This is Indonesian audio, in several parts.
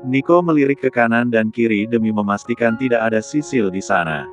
Nico melirik ke kanan dan kiri demi memastikan tidak ada Sisil di sana.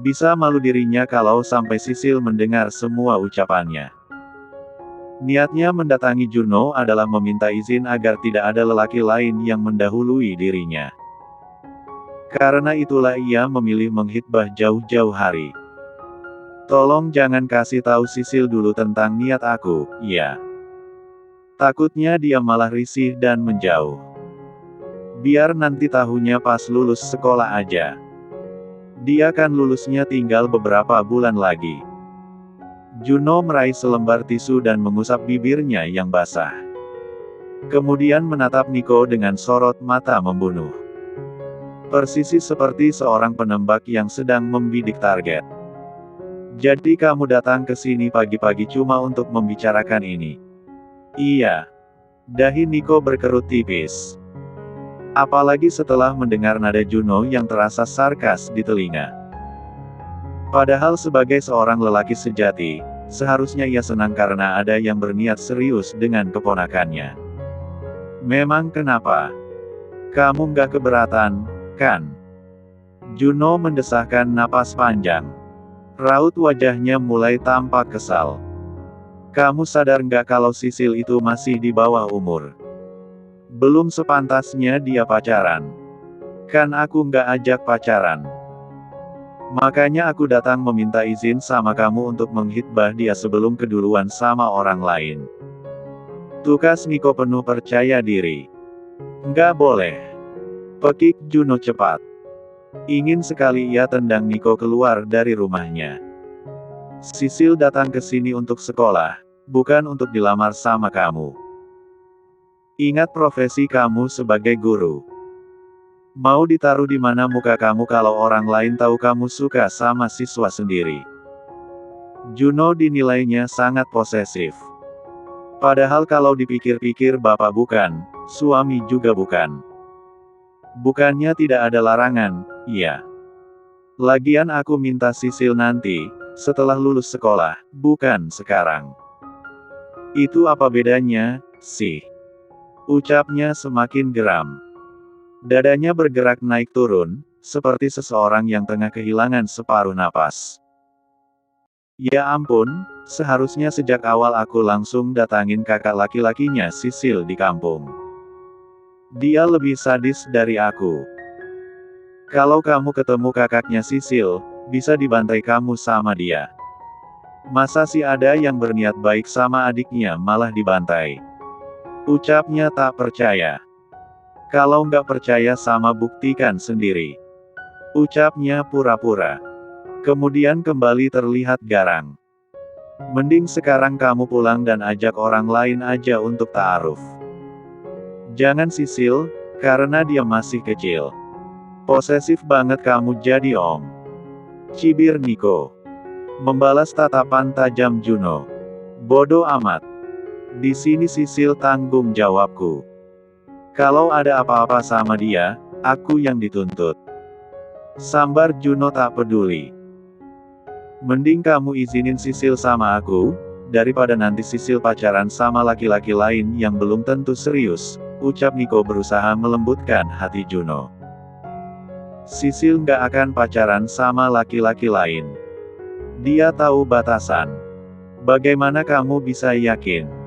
Bisa malu dirinya kalau sampai Sisil mendengar semua ucapannya. Niatnya mendatangi Juno adalah meminta izin agar tidak ada lelaki lain yang mendahului dirinya. Karena itulah ia memilih menghitbah jauh-jauh hari. Tolong jangan kasih tahu Sisil dulu tentang niat aku, ya. Takutnya dia malah risih dan menjauh. Biar nanti tahunya pas lulus sekolah aja. Dia kan lulusnya tinggal beberapa bulan lagi. Juno meraih selembar tisu dan mengusap bibirnya yang basah. Kemudian menatap Nico dengan sorot mata membunuh. Persis seperti seorang penembak yang sedang membidik target. Jadi kamu datang ke sini pagi-pagi cuma untuk membicarakan ini? Iya. Dahi Nico berkerut tipis. Apalagi setelah mendengar nada Juno yang terasa sarkas di telinga. Padahal sebagai seorang lelaki sejati, seharusnya ia senang karena ada yang berniat serius dengan keponakannya. Memang kenapa? Kamu nggak keberatan, kan? Juno mendesahkan napas panjang. Raut wajahnya mulai tampak kesal. Kamu sadar nggak kalau Sisil itu masih di bawah umur? Belum sepantasnya dia pacaran. Kan aku nggak ajak pacaran. Makanya aku datang meminta izin sama kamu untuk menghitbah dia sebelum keduluan sama orang lain. Tukas Nico penuh percaya diri. Nggak boleh. Pekik Juno cepat. Ingin sekali ia tendang Nico keluar dari rumahnya. Sisil datang ke sini untuk sekolah, bukan untuk dilamar sama kamu. Ingat profesi kamu sebagai guru. Mau ditaruh di mana muka kamu kalau orang lain tahu kamu suka sama siswa sendiri? Juno dinilainya sangat posesif. Padahal kalau dipikir-pikir bapak bukan, suami juga bukan. Bukannya tidak ada larangan, iya. Lagian aku minta Sisil nanti, setelah lulus sekolah, bukan sekarang. Itu apa bedanya, sih? Ucapnya semakin geram. Dadanya bergerak naik turun, seperti seseorang yang tengah kehilangan separuh napas. Ya ampun, seharusnya sejak awal aku langsung datangin kakak laki-lakinya Sisil di kampung. Dia lebih sadis dari aku. Kalau kamu ketemu kakaknya Sisil, bisa dibantai kamu sama dia. Masa sih ada yang berniat baik sama adiknya malah dibantai? Ucapnya tak percaya. Kalau nggak percaya sama buktikan sendiri. Ucapnya pura-pura. Kemudian kembali terlihat garang. Mending sekarang kamu pulang dan ajak orang lain aja untuk ta'aruf. Jangan Sisil, karena dia masih kecil. Posesif banget kamu jadi om. Cibir Nico. Membalas tatapan tajam Juno. Bodoh amat. Di sini Sisil tanggung jawabku. Kalau ada apa-apa sama dia, aku yang dituntut. Sambar Juno tak peduli. Mending kamu izinin Sisil sama aku, daripada nanti Sisil pacaran sama laki-laki lain yang belum tentu serius, ucap Nico berusaha melembutkan hati Juno. Sisil nggak akan pacaran sama laki-laki lain. Dia tahu batasan. Bagaimana kamu bisa yakin?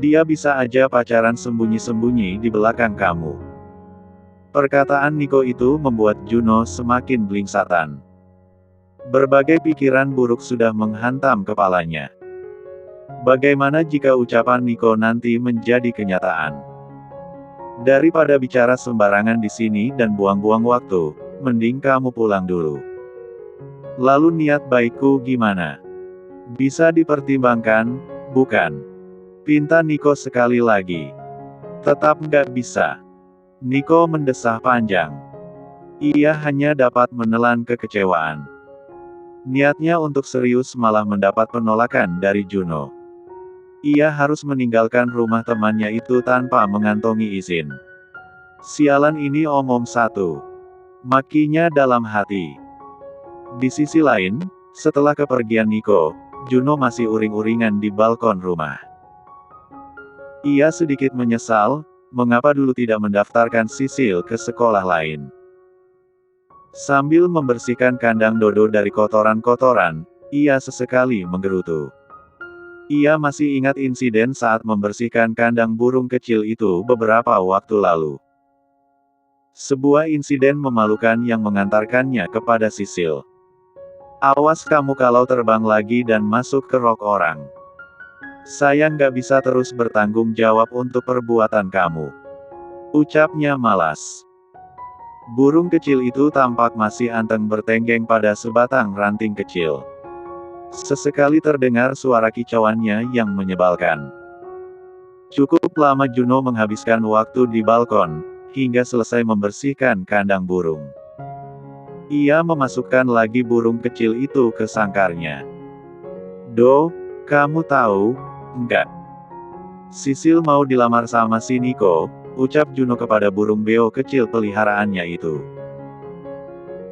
Dia bisa aja pacaran sembunyi-sembunyi di belakang kamu. Perkataan Nico itu membuat Juno semakin blingsatan. Berbagai pikiran buruk sudah menghantam kepalanya. Bagaimana jika ucapan Nico nanti menjadi kenyataan? Daripada bicara sembarangan di sini dan buang-buang waktu, mending kamu pulang dulu. Lalu niat baikku gimana? Bisa dipertimbangkan, bukan? Pinta Nico sekali lagi. Tetap nggak bisa. Nico mendesah panjang. Ia hanya dapat menelan kekecewaan. Niatnya untuk serius malah mendapat penolakan dari Juno. Ia harus meninggalkan rumah temannya itu tanpa mengantongi izin. Sialan ini om satu. Makinya dalam hati. Di sisi lain, setelah kepergian Nico, Juno masih uring-uringan di balkon rumah. Ia sedikit menyesal, mengapa dulu tidak mendaftarkan Sisil ke sekolah lain? Sambil membersihkan kandang Dodo dari kotoran-kotoran, ia sesekali menggerutu. Ia masih ingat insiden saat membersihkan kandang burung kecil itu beberapa waktu lalu. Sebuah insiden memalukan yang mengantarkannya kepada Sisil. "Awas kamu kalau terbang lagi dan masuk ke rok orang. Saya nggak bisa terus bertanggung jawab untuk perbuatan kamu," ucapnya malas. Burung kecil itu tampak masih anteng bertenggeng pada sebatang ranting kecil. Sesekali terdengar suara kicauannya yang menyebalkan. Cukup lama Juno menghabiskan waktu di balkon, hingga selesai membersihkan kandang burung. Ia memasukkan lagi burung kecil itu ke sangkarnya. "Do, kamu tahu, enggak? Sisil mau dilamar sama si Niko," ucap Juno kepada burung beo kecil peliharaannya itu.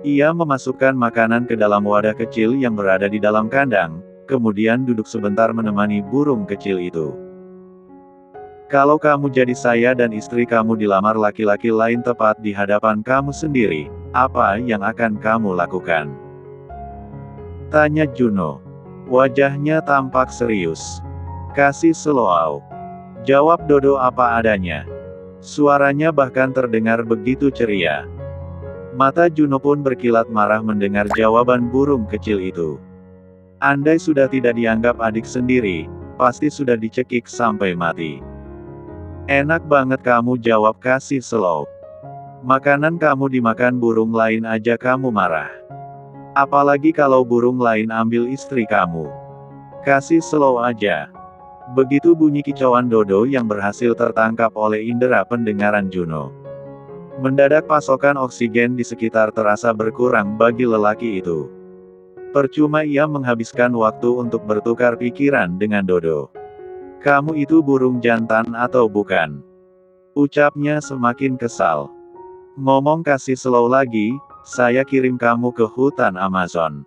Ia memasukkan makanan ke dalam wadah kecil yang berada di dalam kandang, kemudian duduk sebentar menemani burung kecil itu. "Kalau kamu jadi saya dan istri kamu dilamar laki-laki lain tepat di hadapan kamu sendiri, apa yang akan kamu lakukan?" tanya Juno. Wajahnya tampak serius. "Kasih slow," jawab Dodo apa adanya. Suaranya bahkan terdengar begitu ceria. Mata Juno pun berkilat marah mendengar jawaban burung kecil itu. Andai sudah tidak dianggap adik sendiri, pasti sudah dicekik sampai mati. "Enak banget kamu jawab kasih slow. Makanan kamu dimakan burung lain aja kamu marah. Apalagi kalau burung lain ambil istri kamu. Kasih slow aja." Begitu bunyi kicauan Dodo yang berhasil tertangkap oleh indera pendengaran Juno. Mendadak pasokan oksigen di sekitar terasa berkurang bagi lelaki itu. Percuma ia menghabiskan waktu untuk bertukar pikiran dengan Dodo. "Kamu itu burung jantan atau bukan?" ucapnya semakin kesal. "Ngomong kasih slow lagi, saya kirim kamu ke hutan Amazon."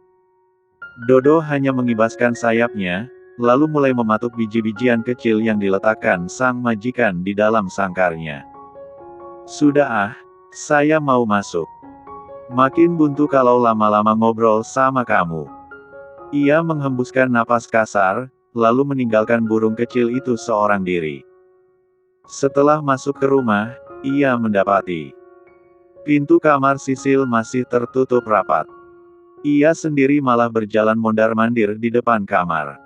Dodo hanya mengibaskan sayapnya, lalu mulai mematuk biji-bijian kecil yang diletakkan sang majikan di dalam sangkarnya. "Sudah ah, saya mau masuk. Makin buntu kalau lama-lama ngobrol sama kamu." Ia menghembuskan napas kasar, lalu meninggalkan burung kecil itu seorang diri. Setelah masuk ke rumah, ia mendapati pintu kamar Sisil masih tertutup rapat. Ia sendiri malah berjalan mondar-mandir di depan kamar.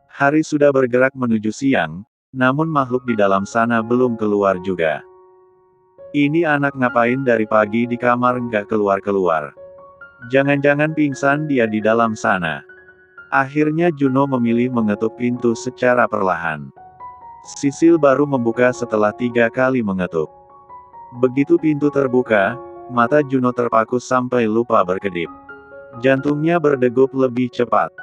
Hari sudah bergerak menuju siang, namun makhluk di dalam sana belum keluar juga. Ini anak ngapain dari pagi di kamar nggak keluar-keluar? Jangan-jangan pingsan dia di dalam sana. Akhirnya Juno memilih mengetuk pintu secara perlahan. Sisil baru membuka setelah 3 kali mengetuk. Begitu pintu terbuka, mata Juno terpaku sampai lupa berkedip. Jantungnya berdegup lebih cepat.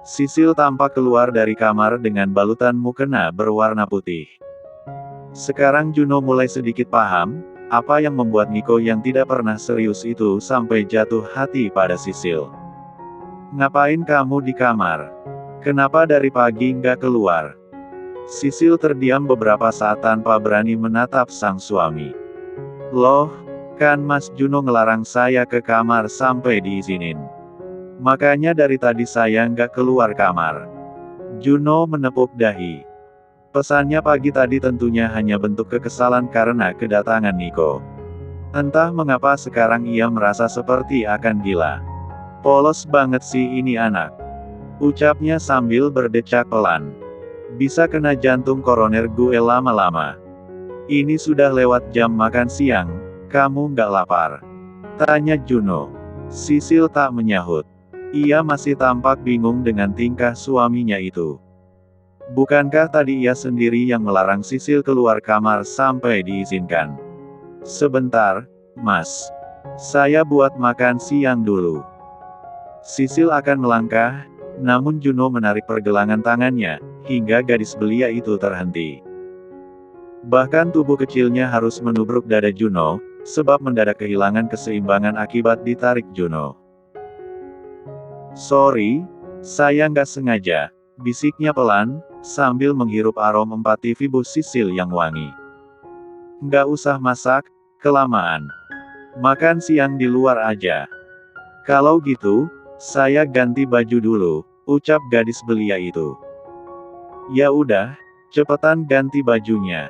Sisil tampak keluar dari kamar dengan balutan mukena berwarna putih. Sekarang Juno mulai sedikit paham, apa yang membuat Niko yang tidak pernah serius itu sampai jatuh hati pada Sisil. "Ngapain kamu di kamar? Kenapa dari pagi nggak keluar?" Sisil terdiam beberapa saat tanpa berani menatap sang suami. "Loh, kan Mas Juno ngelarang saya ke kamar sampai diizinin. Makanya dari tadi saya nggak keluar kamar." Juno menepuk dahi. Pesannya pagi tadi tentunya hanya bentuk kekesalan karena kedatangan Niko. Entah mengapa sekarang ia merasa seperti akan gila. "Polos banget sih ini anak," ucapnya sambil berdecak pelan. "Bisa kena jantung koroner gue lama-lama. Ini sudah lewat jam makan siang, kamu nggak lapar?" tanya Juno. Sisil tak menyahut. Ia masih tampak bingung dengan tingkah suaminya itu. Bukankah tadi ia sendiri yang melarang Sisil keluar kamar sampai diizinkan? "Sebentar, Mas. Saya buat makan siang dulu." Sisil akan melangkah, namun Juno menarik pergelangan tangannya, hingga gadis belia itu terhenti. Bahkan tubuh kecilnya harus menubruk dada Juno, sebab mendadak kehilangan keseimbangan akibat ditarik Juno. "Sorry, saya nggak sengaja," bisiknya pelan, sambil menghirup arom empatifibus Sisil yang wangi. Nggak usah masak, kelamaan. Makan siang di luar aja. Kalau gitu, saya ganti baju dulu, ucap gadis belia itu. Ya udah, cepetan ganti bajunya.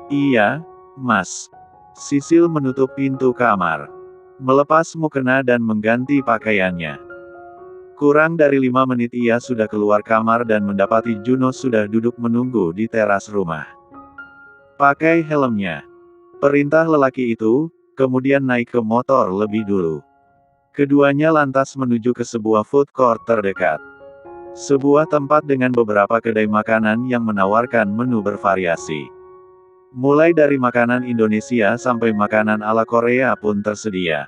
Iya, Mas. Sisil menutup pintu kamar, melepas mukena dan mengganti pakaiannya. Kurang dari 5 menit ia sudah keluar kamar dan mendapati Juno sudah duduk menunggu di teras rumah. Pakai helmnya, perintah lelaki itu, kemudian naik ke motor lebih dulu. Keduanya lantas menuju ke sebuah food court terdekat. Sebuah tempat dengan beberapa kedai makanan yang menawarkan menu bervariasi. Mulai dari makanan Indonesia sampai makanan ala Korea pun tersedia.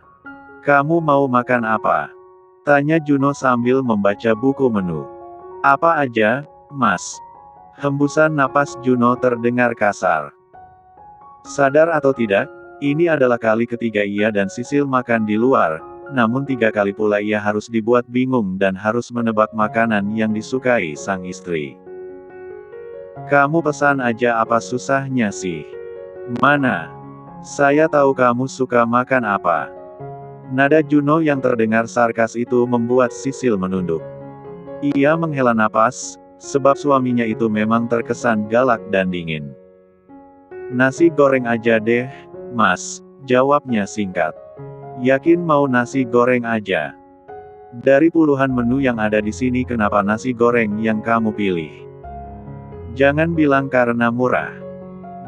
Kamu mau makan apa? Tanya Juno sambil membaca buku menu. Apa aja, Mas? Hembusan napas Juno terdengar kasar. Sadar atau tidak, ini adalah kali ketiga ia dan Sisil makan di luar, namun 3 kali pula ia harus dibuat bingung dan harus menebak makanan yang disukai sang istri. Kamu pesan aja, apa susahnya sih? Mana? Saya tahu kamu suka makan apa. Nada Juno yang terdengar sarkas itu membuat Sisil menunduk. Ia menghela napas, sebab suaminya itu memang terkesan galak dan dingin. Nasi goreng aja deh, Mas, jawabnya singkat. Yakin mau nasi goreng aja? Dari puluhan menu yang ada di sini kenapa nasi goreng yang kamu pilih? Jangan bilang karena murah.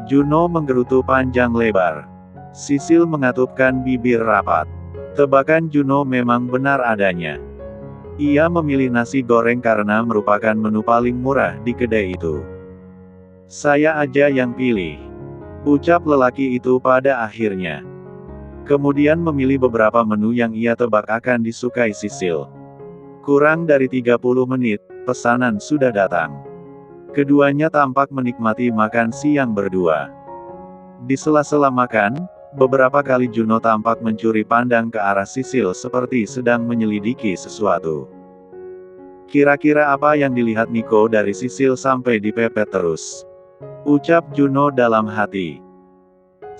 Juno menggerutu panjang lebar. Sisil mengatupkan bibir rapat. Tebakan Juno memang benar adanya. Ia memilih nasi goreng karena merupakan menu paling murah di kedai itu. Saya aja yang pilih, ucap lelaki itu pada akhirnya. Kemudian memilih beberapa menu yang ia tebak akan disukai Sisil. Kurang dari 30 menit, pesanan sudah datang. Keduanya tampak menikmati makan siang berdua. Di sela-sela makan, beberapa kali Juno tampak mencuri pandang ke arah Sisil seperti sedang menyelidiki sesuatu. Kira-kira apa yang dilihat Niko dari Sisil sampai dipepet terus? Ucap Juno dalam hati.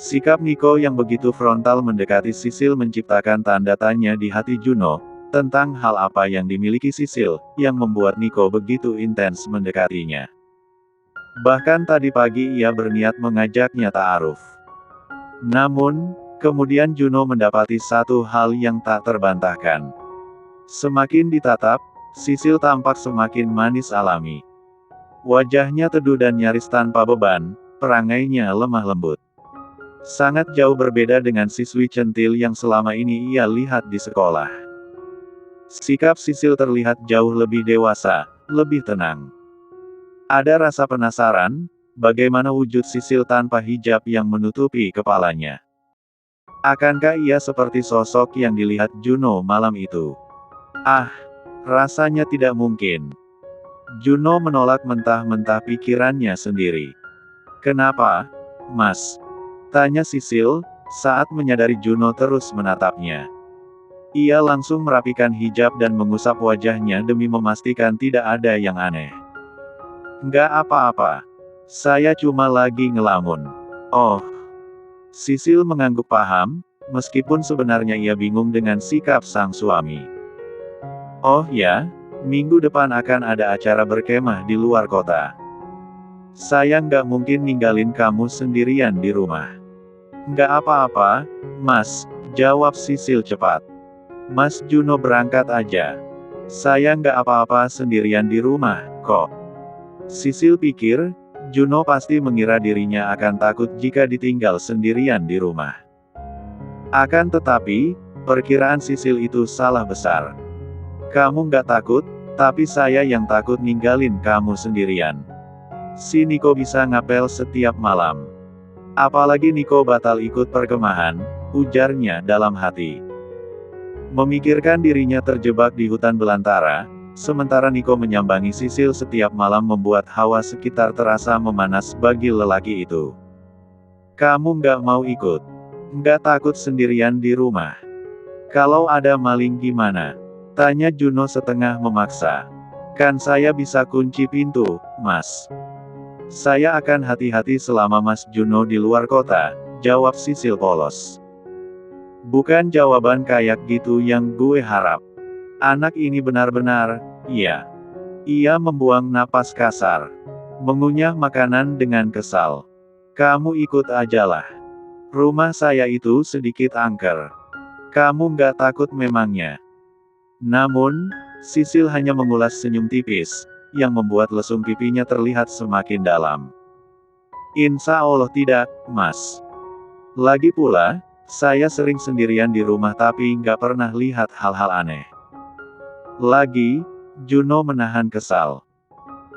Sikap Niko yang begitu frontal mendekati Sisil menciptakan tanda tanya di hati Juno, tentang hal apa yang dimiliki Sisil, yang membuat Niko begitu intens mendekatinya. Bahkan tadi pagi ia berniat mengajaknya ta'aruf. Namun, kemudian Juno mendapati satu hal yang tak terbantahkan. Semakin ditatap, Sisil tampak semakin manis alami. Wajahnya teduh dan nyaris tanpa beban, perangainya lemah lembut. Sangat jauh berbeda dengan siswi centil yang selama ini ia lihat di sekolah. Sikap Sisil terlihat jauh lebih dewasa, lebih tenang. Ada rasa penasaran, bagaimana wujud Sisil tanpa hijab yang menutupi kepalanya. Akankah ia seperti sosok yang dilihat Juno malam itu? Ah, rasanya tidak mungkin. Juno menolak mentah-mentah pikirannya sendiri. Kenapa, Mas? Tanya Sisil, saat menyadari Juno terus menatapnya. Ia langsung merapikan hijab dan mengusap wajahnya demi memastikan tidak ada yang aneh. Nggak apa-apa. Saya cuma lagi ngelamun. Oh. Sisil mengangguk paham, meskipun sebenarnya ia bingung dengan sikap sang suami. Oh ya, minggu depan akan ada acara berkemah di luar kota. Saya nggak mungkin ninggalin kamu sendirian di rumah. Nggak apa-apa, Mas, jawab Sisil cepat. Mas Juno berangkat aja. Saya nggak apa-apa sendirian di rumah, kok. Sisil pikir, Juno pasti mengira dirinya akan takut jika ditinggal sendirian di rumah. Akan tetapi, perkiraan Sisil itu salah besar. Kamu nggak takut, tapi saya yang takut ninggalin kamu sendirian. Si Niko bisa ngapel setiap malam. Apalagi Niko batal ikut perkemahan, ujarnya dalam hati. Memikirkan dirinya terjebak di hutan belantara, sementara Niko menyambangi Sisil setiap malam membuat hawa sekitar terasa memanas bagi lelaki itu. Kamu nggak mau ikut? Nggak takut sendirian di rumah? Kalau ada maling gimana? Tanya Juno setengah memaksa. Kan saya bisa kunci pintu, Mas. Saya akan hati-hati selama Mas Juno di luar kota, jawab Sisil polos. Bukan jawaban kayak gitu yang gue harap. Anak ini benar-benar, iya. Ia membuang napas kasar. Mengunyah makanan dengan kesal. Kamu ikut ajalah. Rumah saya itu sedikit angker. Kamu nggak takut memangnya? Namun, Sisil hanya mengulas senyum tipis, yang membuat lesung pipinya terlihat semakin dalam. Insya Allah tidak, Mas. Lagi pula, saya sering sendirian di rumah tapi nggak pernah lihat hal-hal aneh. Lagi, Juno menahan kesal.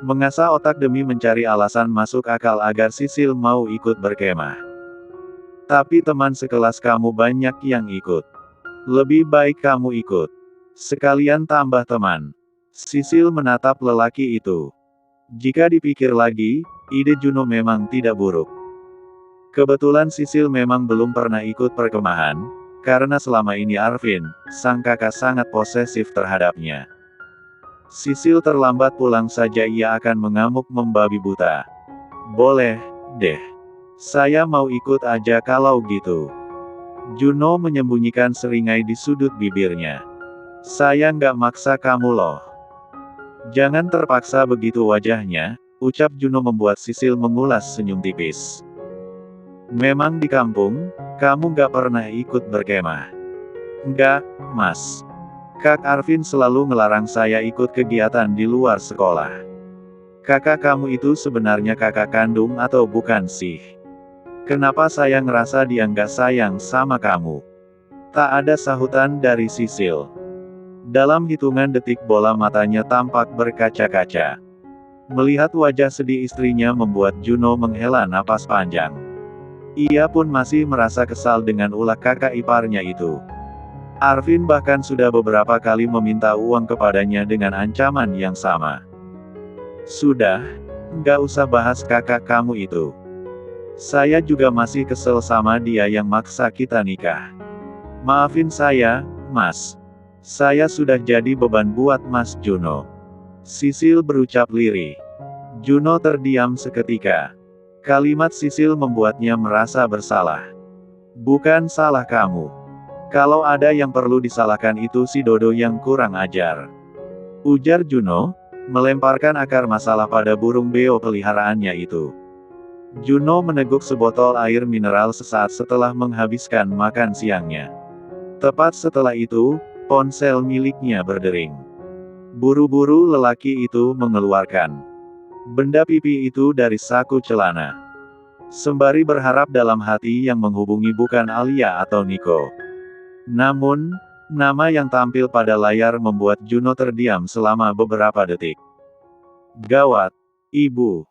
Mengasah otak demi mencari alasan masuk akal agar Sisil mau ikut berkemah. Tapi teman sekelas kamu banyak yang ikut. Lebih baik kamu ikut. Sekalian tambah teman. Sisil menatap lelaki itu. Jika dipikir lagi, ide Juno memang tidak buruk. Kebetulan Sisil memang belum pernah ikut perkemahan, karena selama ini Arvin, sang kakak sangat posesif terhadapnya. Sisil terlambat pulang saja ia akan mengamuk membabi buta. Boleh, deh. Saya mau ikut aja kalau gitu. Juno menyembunyikan seringai di sudut bibirnya. Saya nggak maksa kamu loh. Jangan terpaksa begitu wajahnya, ucap Juno membuat Sisil mengulas senyum tipis. Memang di kampung, kamu nggak pernah ikut berkemah. Enggak, Mas. Kak Arvin selalu ngelarang saya ikut kegiatan di luar sekolah. Kakak kamu itu sebenarnya kakak kandung atau bukan sih? Kenapa saya ngerasa dia nggak sayang sama kamu? Tak ada sahutan dari Sisil. Dalam hitungan detik bola matanya tampak berkaca-kaca. Melihat wajah sedih istrinya membuat Juno menghela napas panjang. Ia pun masih merasa kesal dengan ulah kakak iparnya itu. Arvin bahkan sudah beberapa kali meminta uang kepadanya dengan ancaman yang sama. Sudah, nggak usah bahas kakak kamu itu. Saya juga masih kesel sama dia yang maksa kita nikah. Maafin saya, Mas. Saya sudah jadi beban buat Mas Juno. Sisil berucap lirih. Juno terdiam seketika. Kalimat Sisil membuatnya merasa bersalah. Bukan salah kamu. Kalau ada yang perlu disalahkan itu si Dodo yang kurang ajar. Ujar Juno, melemparkan akar masalah pada burung beo peliharaannya itu. Juno meneguk sebotol air mineral sesaat setelah menghabiskan makan siangnya. Tepat setelah itu, ponsel miliknya berdering. Buru-buru lelaki itu mengeluarkan benda pipi itu dari saku celana. Sembari berharap dalam hati yang menghubungi bukan Alia atau Niko. Namun, nama yang tampil pada layar membuat Juno terdiam selama beberapa detik. Gawat, Ibu.